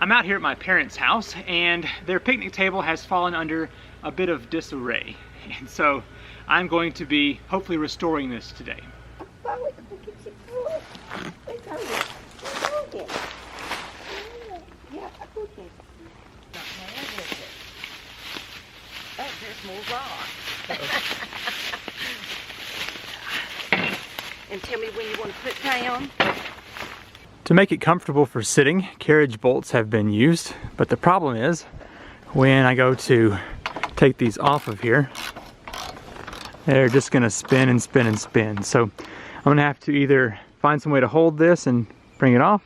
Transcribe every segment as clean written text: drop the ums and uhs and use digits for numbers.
I'm out here at my parents' house and their picnic table has fallen under a bit of disarray. And so I'm going to be hopefully restoring this today. Oh, there's more rock. And tell me when you want to put down. To make it comfortable for sitting, carriage bolts have been used, but the problem is when I go to take these off of here, they're just gonna spin and spin and spin. So I'm gonna have to either find some way to hold this and bring it off,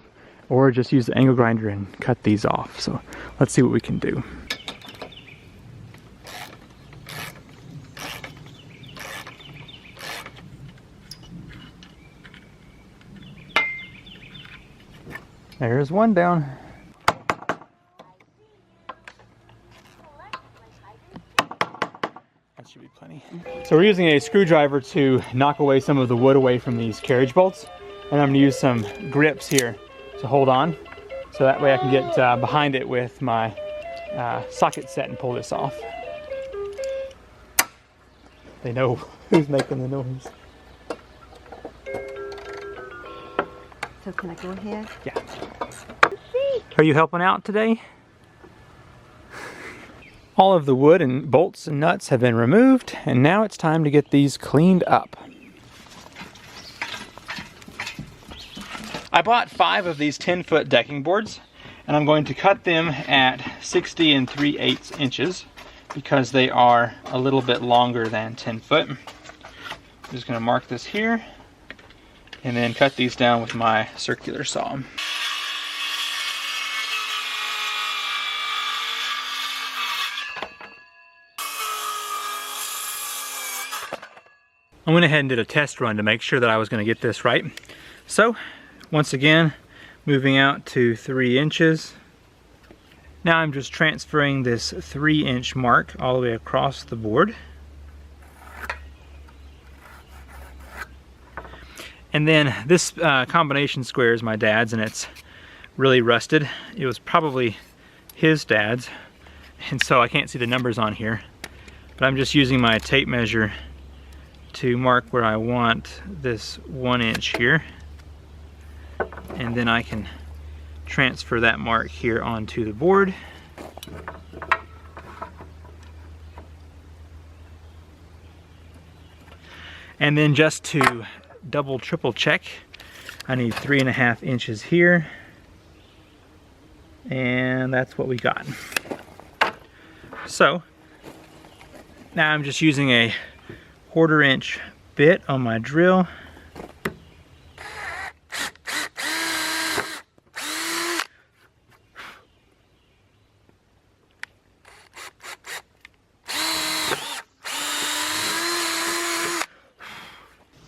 or just use the angle grinder and cut these off. So let's see what we can do. There's one down. That should be plenty. So we're using a screwdriver to knock away some of the wood away from these carriage bolts. And I'm gonna use some grips here to hold on. So that way I can get behind it with my socket set and pull this off. They know who's making the noise. So can I go ahead? Yeah. Are you helping out today? All of the wood and bolts and nuts have been removed, and now it's time to get these cleaned up. I bought 5 of these 10-foot decking boards, and I'm going to cut them at 60 3/8 inches because they are a little bit longer than 10 foot. I'm just going to mark this here and then cut these down with my circular saw. I went ahead and did a test run to make sure that I was going to get this right. So, once again, moving out to 3 inches. Now I'm just transferring this 3-inch mark all the way across the board. And then this combination square is my dad's, and it's really rusted. It was probably his dad's, and so I can't see the numbers on here. But I'm just using my tape measure to mark where I want this 1 inch here, and then I can transfer that mark here onto the board. And then just to double triple check, I need 3.5 inches here, and that's what we got. So now I'm just using a 1/4 inch bit on my drill.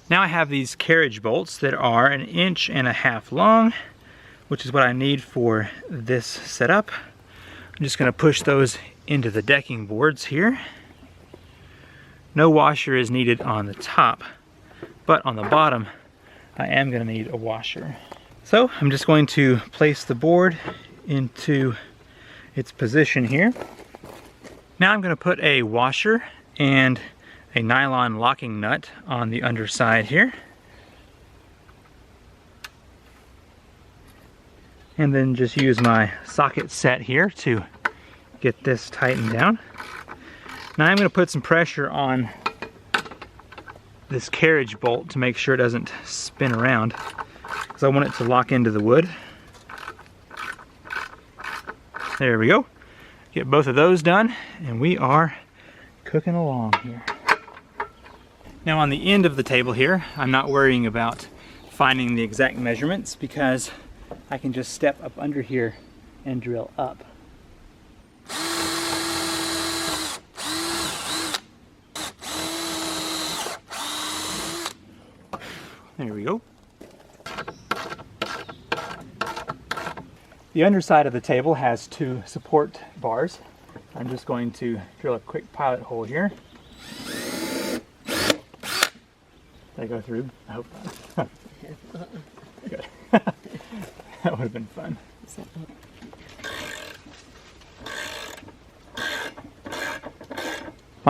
Now I have these carriage bolts that are 1.5 inches long, which is what I need for this setup. I'm just going to push those into the decking boards here. No washer is needed on the top, but on the bottom I am going to need a washer. So I'm just going to place the board into its position here. Now I'm going to put a washer and a nylon locking nut on the underside here. And then just use my socket set here to get this tightened down. Now I'm going to put some pressure on this carriage bolt to make sure it doesn't spin around, because I want it to lock into the wood. There we go. Get both of those done, and we are cooking along here. Now on the end of the table here, I'm not worrying about finding the exact measurements because I can just step up under here and drill up. There we go. The underside of the table has 2 support bars. I'm just going to drill a quick pilot hole here. Did I go through? I hope not. Good. That would have been fun.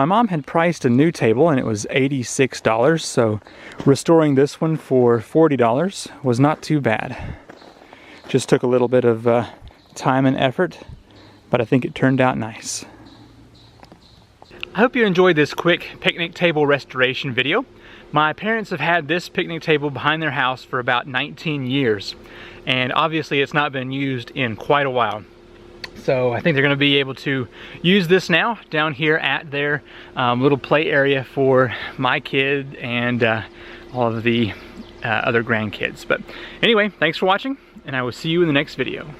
My mom had priced a new table and it was $86, so restoring this one for $40 was not too bad. Just took a little bit of time and effort, but I think it turned out nice. I hope you enjoyed this quick picnic table restoration video. My parents have had this picnic table behind their house for about 19 years, and obviously it's not been used in quite a while. So I think they're going to be able to use this now down here at their little play area for my kid and all of the other grandkids. But anyway, thanks for watching, and I will see you in the next video.